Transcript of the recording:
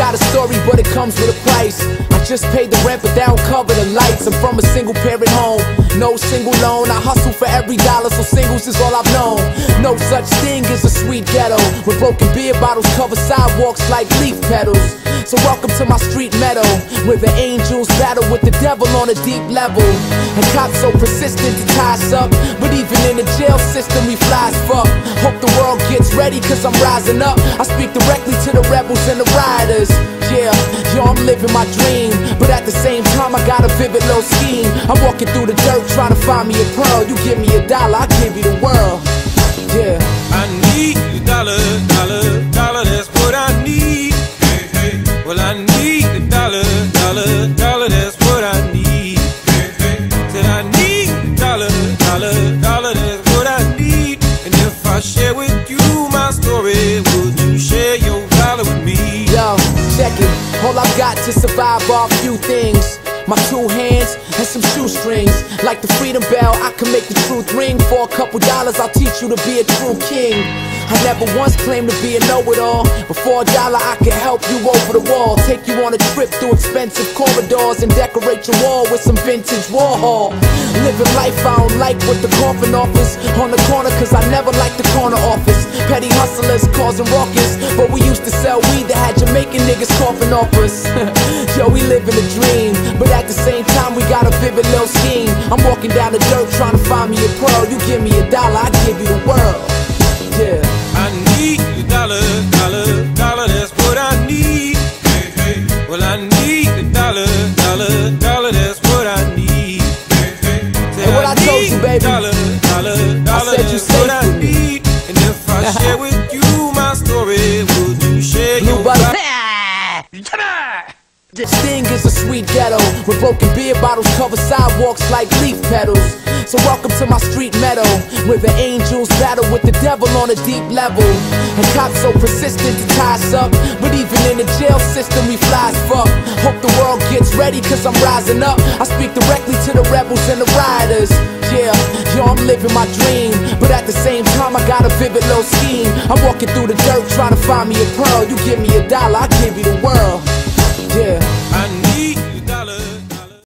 got a story, but it comes with a price. I just paid the rent, but they don't cover the lights. I'm from a single parent home, no single loan. I hustle for every dollar, so singles is all I've known. No such thing as a sweet ghetto, where broken beer bottles cover sidewalks like leaf petals. So welcome to my street meadow, where the angels battle with the devil on a deep level. And cops so persistent to tie us up, but even in the jail system we fly as fuck. Hope the world gets ready, cause I'm rising up. I speak directly to the rebels and the rioters. Yeah, yo, I'm living my dream, but at the same time I got a vivid little scheme. I'm walking through the dirt trying to find me a pearl. You give me $1, I'll give you the world. Yeah, I need $1, $1, that's what I need. Hey, hey. Well, I need $1, $1, that's what I need. Hey, hey. Said I need $1, $1, that's what I need. And if I share with you my story, would you share your dollar with me? yo, check it. All I've got to survive are a few things: my 2 hands and some shoestrings. Like the freedom bell, I can make the truth ring. For a couple dollars, I'll teach you to be a true king. I never once claimed to be a know-it-all, but for $1 I can help you over the wall. Take you on a trip through expensive corridors and decorate your wall with some vintage Warhol. Living life I don't like what the coffin offers on the corner, cause I never liked the corner office. Petty hustlers causing ruckus, but we used to sell weed that had Jamaican niggas coughing off us. Yo, we living a dream, but at the same time we got a vivid little scheme. I'm walking down the dirt trying to find me a pearl. You give me $1, I give you the world. Yeah, I need $1, $1, that's what I need. Hey, hey. Well, I need $1, $1, that's what I need. Hey, hey. And what I told you, baby, $1, $1, that's what I need. And if I share with you my story, would you share your dollar? Sting is a sweet ghetto, where broken beer bottles cover sidewalks like leaf petals. So welcome to my street meadow, where the angels battle with the devil on a deep level. And cops so persistent to tie us up, but even in the jail system we fly as fuck. Hope the world gets ready, cause I'm rising up. I speak directly to the rebels and the rioters. Yeah, yo, I'm living my dream, but at the same time I got a vivid little scheme. I'm walking through the dirt trying to find me a pearl. You give me $1, I'll give you the world. Yeah, I need